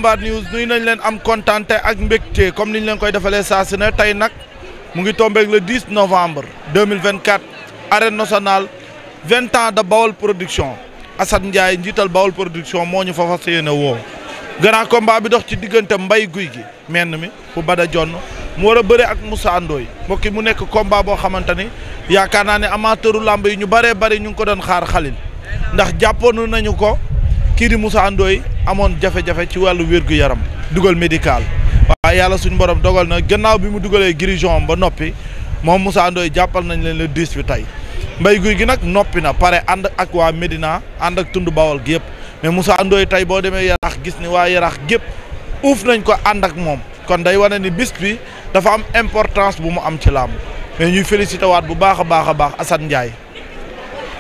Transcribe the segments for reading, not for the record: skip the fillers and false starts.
Mbar News nuyu nañ leen am kontaante ak mbégte comme niñ leen koy defalee saa su ne tey nag mu ngi tombeeg le 10 novembre 2024 arène nationale 20 ans de Bawol production Assane Ndiaye njiital Bawol production moo ñu fa fas yéene woo. grand combat bi dox ci diggante Mbaye Gouye Gui menn mi bu Bada Jonn mu war a bëre ak Moussa Ndoye mbokki mu nekk combat boo xamante ni yaakaar naa ne amateuru lamb yi ñu bëree bëri ñu ngi ko doon xaar xalil ndax jàppoon nañu ko. kii di Moussa Ndoye amoon jafe-jafe ci wàllu wér-gu-yaram dugal médical waaye yàlla suñu borom dogal na gannaaw bi mu dugalee guérison ba noppi moom Moussa Ndoye jàppal nañ leen le 10 bi tey Mbaye Gouye Gui nag noppi na pare ànd ak waa Médina ànd ak tund Bawol gi yëpp mais Moussa Ndoye tey boo demee Yaraax gis ni waa Yaraax gépp uuf nañ ko ànd ak moom kon day wane ni bis bi dafa am importance bu mu am ci làmb mais ñuy félicité waat bu baax a baax Assane Ndiaye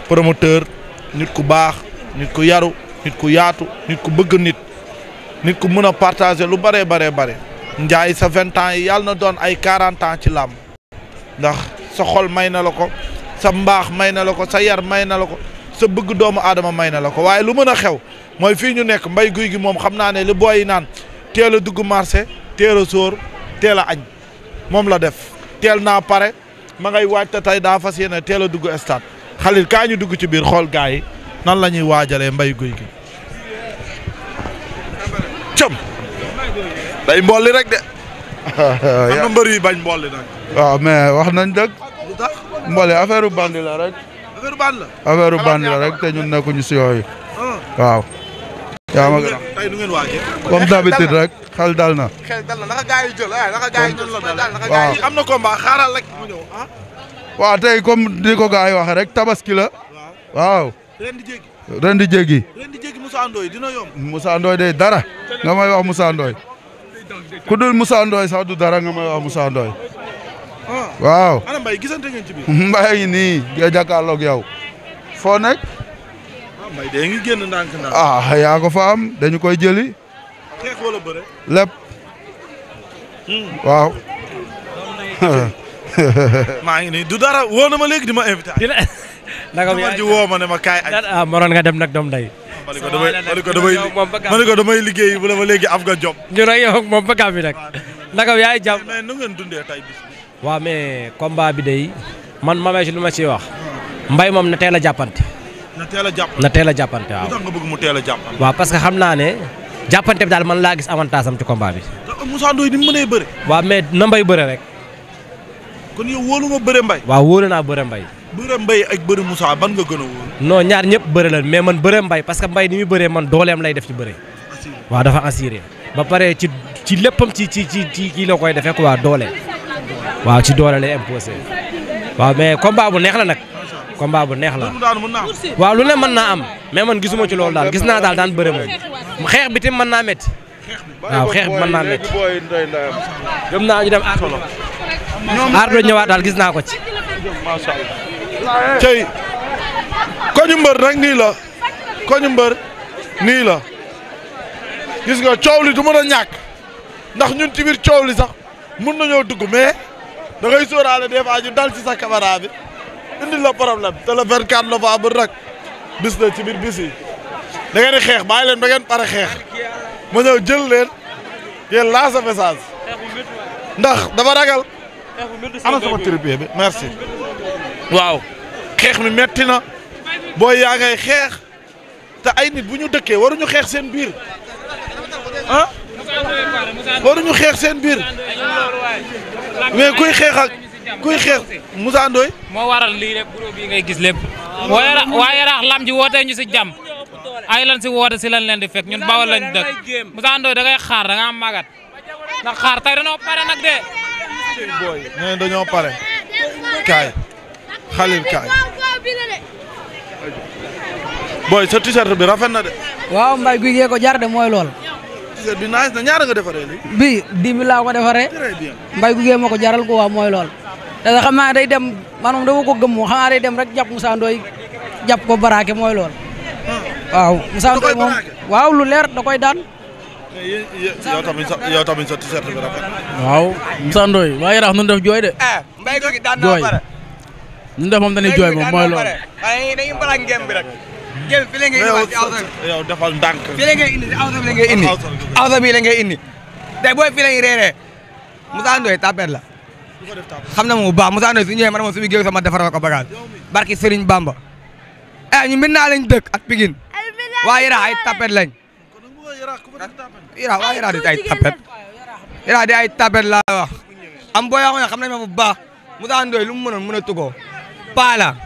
promoteur nit ku baax nit ku yaru nit ku yaatu nit ku bëgg nit ku mën a partager lu bare Ndiaye sa 20 ans yi yàlla na doon ay 40 ans ci làmb ndax sa xol may na la ko sa mbaax may na la ko sa yar may na la ko sa bëgg doomu aadama may na la ko waaye lu mën a xew mooy fii ñu nekk Mbaye Gouye Gui moom xam naa ne li booy naan teel a dugg marché teel a sóor teel a añ moom la def teel naa pare ma ngay waaj te tey daa fas yéene teel a dugg stade Khalil kaa ñu dugg ci biir xool gaa yi nan la ñuy waajalee Mbaye Gouye Gui cëm day mbolli rek de. am na mbër yi bañ mbolli nag. waaw mais wax nañ dëgg. lu tax mbolli affaire bandi la rek. affaire bandi la rek te ñun nekkuñu si yooyu. waaw. yaa ma gën a. tey nu ngeen waajee. comme d'habitude rek xel dal na. xel dal na naka gaa yi jël naka gaa yi jël waaw am na combat xaaral rek mu ñëw ah. waaw tey comme ni ko gaa yi waxee rek tabaski la. waaw. ren di jéggi. ren di jéggi. ren di jéggi Moussa Ndoye dina yomb. Moussa Ndoye de dara nga may wax Moussa Ndoye ku dul Moussa Ndoye sax du dara nga may wax Moussa Ndoye. waaw. ana Mbaye gisante ngeen ci biir. Mbaye ngi nii nga jàkkaarloog yow. foo nekk. Mbaye de ngi génn ndànk yaa ko fa am dañu koy jëli. xeex wala bëre. lépp. waaw. maa ngi nii du dara woo na ma léegi di ma invité. naka ji woo ma ne ma kaay ah moroon nga dem nag doom day. ma ne ko damay liggéey bu la ma léegi am nga job. ñu nag yow moom bëgg bi nag. naka yaay jàmm. mais nu ngeen dundee tey bis. waaw mais combat bi day man ma ci lu ma ciy wax. Mbaye moom na teel a jàppante. na teel a jàppante na teel a jàppante waaw. lu tax nga bëgg mu teel a jàppante. waaw parce que xam naa ne jàppante bi daal man laa gis avantage am ci combat bi. Moussa Ndoye ni mu mënee bëre. waaw mais na Mbaye bëre rek. kon yow wóolu nga bëre Mbaye. waaw wóolu naa bëre Mbaye. bëre Mbaye ak bëre Moussa ban nga gën a wóolu. non ñaar ñëpp bëre la mais man bëre Mbaye parce que Mbaye ni muy bëree man dooleem lay def ci bëre. waaw dafa assuré. ba pare ci léppam ci kii la koy defee quoi doole. waaw ci doole lay imposé. waaw mais combat bu neex la nag. combat bu neex la. waaw lu ne mën naa am. mais man gisuma ci loolu daal gis naa daal daan bëre moom. xeex bi tam mën naa métti. waaw xeex bi mën naa métti. gëm naa ñu dem Ardo ñëwaat daal gis naa ko ci. macha allah. tey koñu mbër rek nii la koñu mbër nii la gis nga coow li du mën a ñàkk ndax ñun ci biir coow li sax mën nañoo dugg mais da ngay sóoraale des fois ñu dal ci sa caméra bi indi la problème te le 24 novembre rek bis na ci biir bis yi da ngeen di xeex bàyyi leen ba ngeen pare xeex ma ñëw jël leen yéen laa sa message ndax dafa ragal. ana sama tribune bi merci. waaw xeex mi metti na booy yaa ngay xeex te ay nit bu ñu dëkkee waruñu xeex seen biir ah waruñu xeex seen biir mais kuy xeex Moussa Ndoye moo waral lii lépp groupe bi ngay gis lépp waa Yaraax lam ji wootee ñu si jàmm ay lan si woote si lan leen di fekk ñun Bawol lañ dëkk Moussa Ndoye da ngay xaar da nga am magat ndax xaar tey dañoo pare nag de booy nee dañoo pare kaay Khalil kaay booy sa t-shirt bi rafet na de. waaw Mbaye Gouye Gui ko jar de mooy lool. t-shirt bi nice na ñaara nga defaree lii. bii 10 000 laa ko defaree. très bien. Mbaye Gouye Gui ma ko jaral ko waaw mooy lool. te xam naa day dem maanaam dama ko gëm xam naa day dem rek jàpp Moussa Ndoye jàpp ko baraake mooy lool. waaw Moussa Ndoye moom waaw lu leer da koy daan. yow tamit sa t-shirt bi rafet na. waaw Moussa Ndoye waa Yaraax nu def jooy de. Mbaye Gouye Gui daan jooy ñun def moom dañuy jooy moom mooy loolu. dañuy balaa ngeen bi rek. géem fi la ngay indi ci awsa bi yow defal ndànk fi la ngay indi ci awsa bi la ngay indi awsa bi la ngay indi tey booy fi la ñuy reeree Moussa Ndoye tapet la xam na moom bu baax Moussa Ndoye su ñëwee man moom su mu géew sama defaral ko bagage barki Serigne Bamba ñu mbir naa lañ dëkk ak Pikine waa Yara ay tapet lañ Yara waa Yara di ay tapet Yara di ay tapet laa wax am boo yoo xam nañ ma bu baax Moussa Ndoye lu mu mënoon mën a tugoo paala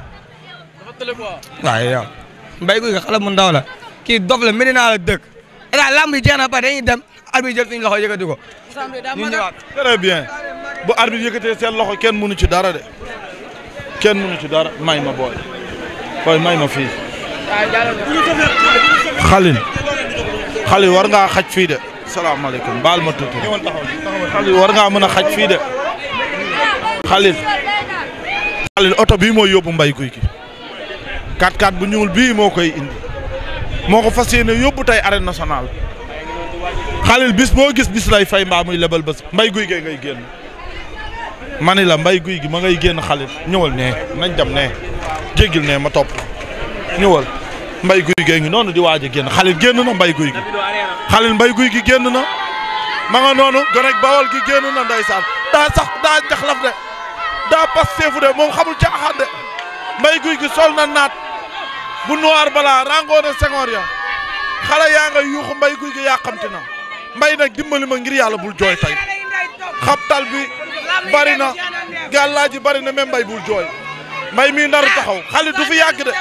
waaye yow mbay guy nga xale mu ndaw la kii dof la Medina la dëkk daa lamb yi jeex na ba dañuy dem arbitre jël suñu loxo yëkkati ko ñu ñëwaat très bien bu arbitre yëkkatee seen loxo kenn mënu ci dara de kenn mënu ci dara may ma booy may ma fii Khalil war ngaa xaj fii de salaamaaleykum baal ma tuuti Khalil war ngaa mën a xaj fii de Khalil oto bii mooy yóbbu mbay guy gi 4x4 bu ñuul bii moo koy indi moo ko fas yéene yóbbu tey arène nationale Khalil bis boo gis bis lay fay mbaa muy lebal bés mbay guy gee ngay génn mani la mbay guy gi ma ngay génn Khalil ñëwal nee nañ dem nee jéggil nee ma topp ñëwal mbay guy gee ngi noonu di waaj a génn Khalil génn na mbay guy gi Khalil mbay guy gi génn na ma nga noonu gonek bawol gi génn na ndeysaan daa njaxlaf de daa pas seefu de moom xamul caaxaan de mbay guy gi sol na naat bu noir balaa rangoona sengoor ya xale yaa nga yuuxu mbay guy gi yàqamti na mbay nag dimbali ma ngir yàlla bul jooy tey xabtal bi bari na gàllaa ji bari na même mbay bul jooy mbay mii nar taxaw Khalil du fi yàgg de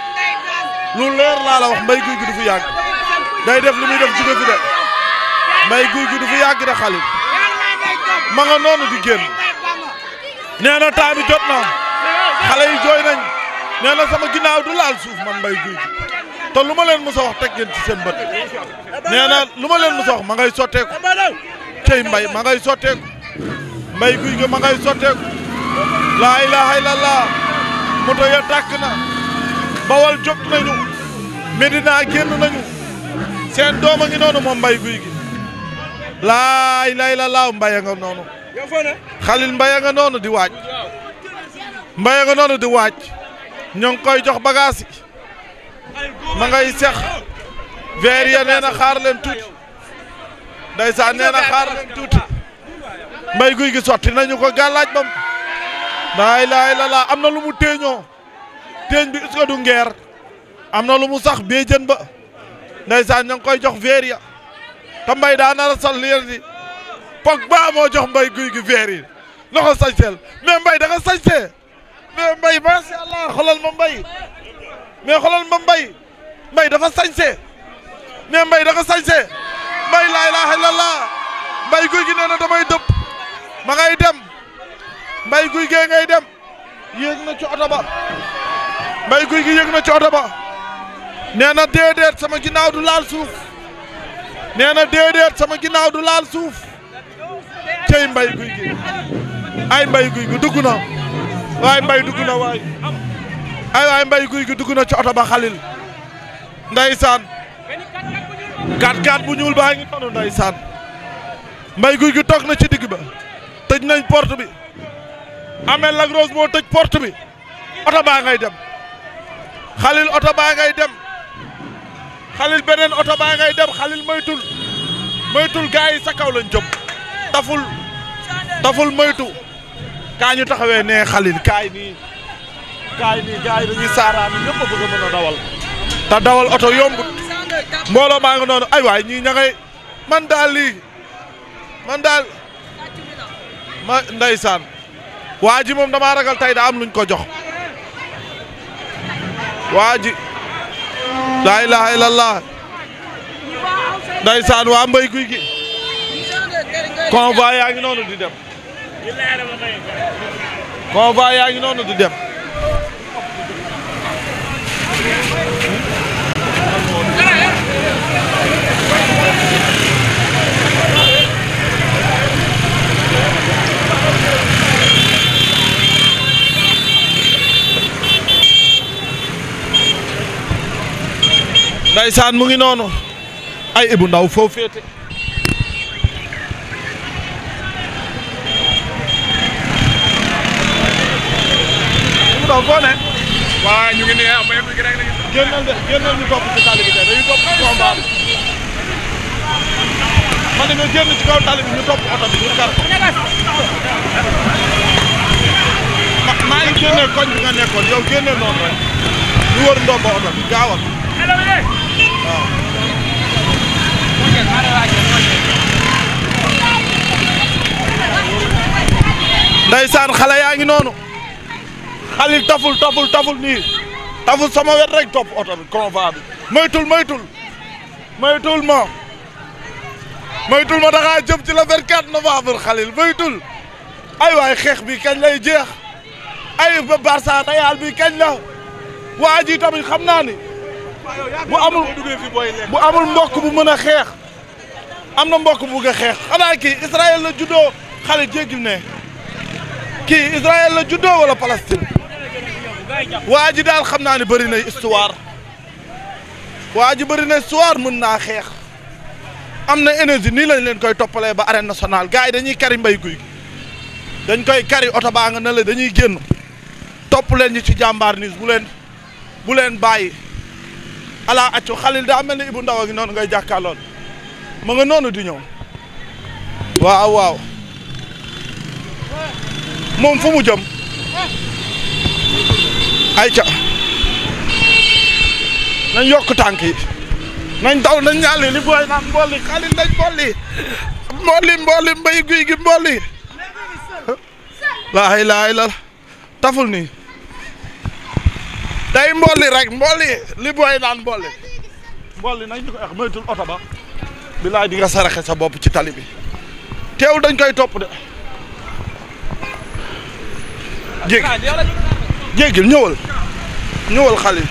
lu leer laa la wax mbay guy gi du fi yàgg day def li muy def jóge fi de mbay guy gi du fi yàgg de Khalil ma nga noonu di génn nee na temps bi jot na xale yi jooy nañ nee na sama ginnaaw du laal suuf man mbay guy gi te lu ma leen mës a wax teg ngeen ci seen bët nee na lu ma leen mës a wax ma ngay sotteeku cey mbay ma ngay sotteeku mbay guy gi ma ngay sotteeku laa ilaha illallah moto ya tàkk na bawal jóg nañu Medina génn nañu seen doom a ngi noonu moom mbay guy gi laa ilaha illallah mbay a nga noonu Khalil mbay a nga noonu di waaj mbay a nga noonu di waaj ñoo ngi koy jox bagage yi ma ngay sex verre ya nee na xaar leen tuuti ndeysaan nee na xaar leen tuuti mbay guy gi sotti nañu ko gàllaaj bam laa ilaaha illallaah am na lu mu téeñoo téeñ bi est-ce que du ngeer am na lu mu sax bee jën ba ndeysaan ña ngi koy jox verre ya te mbay daa nar a sal leen di Pogba moo jox mbay guy gi verre yi na ko sañseel mais mbay da nga sañsee mais mbay macha allah xoolal ma mbay mais xoolal ma mbay dafa sañsee mais mbay da nga sañsee mbay laa ilaaha illallah mbay guy gi nee na damay dëpp ma ngay dem mbay guy gee ngay dem yéeg na ci oto ba mbay guy gi yéeg na ci oto ba nee na déedéet sama ginnaaw du laal suuf nee na déedéet sama ginnaaw du laal suuf cey mbay guy gi ay mbay guy gi dugg na waay mbay dugg na waay ay waay mbay guy gi dugg na ci oto ba Khalil ndeysaan 4x4 bu ñuul baa ngi noonu ndeysaan mbay guy gi toog na ci digg ba tëj nañ porte bi Amel Lac Rose moo tëj porte bi oto baa ngay dem Khalil oto baa ngay dem Khalil beneen oto baa ngay dem Khalil moytul gars yi sa kaw lañ jëm taful moytu kaa ñu taxawee nee Khalil kaay nii gars yi dañuy saaraani ñëpp a bëgg a mën a dawal te dawal oto yombut mbooloo maa nga noonu ay waay ñii ña ngay man daal ma ndeysaan waa ji moom damaa ragal tey da am luñ ko jox waa ji laa ilaha illallah ndeysaan waa mbay guy gi convoi yaa ngi noonu di dem convoi yaa ngi noonu di dem ndeysaan mu ngi noonu ay Ibou Ndaw foo féete Ibou Ndaw foo ne waaw ñu ngi nii am génnal ñu topp ci tali bi de dañuy topp ci combat bi ma ne nga génn ci kaw tali bi ñu topp oto bi ñu kar ko maa ngi génne koñ bi nga nekkoon yow génne noonu rek ñu wër ndomba oto bi gaawal waaw ndeysaan xale yaa ngi noonu Khalil taful nii taful sama wet rek topp oto bi convoi bi moytul ma da ngaa jëm ci le 24 novembre Khalil moytul ay waay xeex bi kañ lay jeex ay ba Barça Real bi kañ la waa ji tamit xam naa ni bu amul mbokk bu mën a xeex am na mbokk bu nga xeex xanaa kii Israël la juddoo xale jéggil ne kii Israël la juddoo wala Palestine waa ji daal xam naa ne bëri na histoire mën naa xeex am na énergie nii lañ leen koy toppalee ba arène nationale gars yi dañuy kari mbay guy dañ koy kari oto baa nga ne la dañuy génn topp leen ñi ci jàmbaar nis bu leen bàyyi ala accu Khalil daa mel ni Ibou Ndaw gi noonu ngay jàkkaarloon ma nga noonu di ñëw waaw moom fu mu jëm ayca nañ yokk tànk yi nañ daw nañ ñaali li booy naan mbolli Khalil nañ mbolli mbay guy gi mbolli laa ilaaha illa taful nii day mbolli rek li booy naan mbolli nañ ñu ko wax moytul oto ba bilaay di nga saraxe sa bopp ci tali bi teewul dañ koy topp de jéggil ñëwal Khalil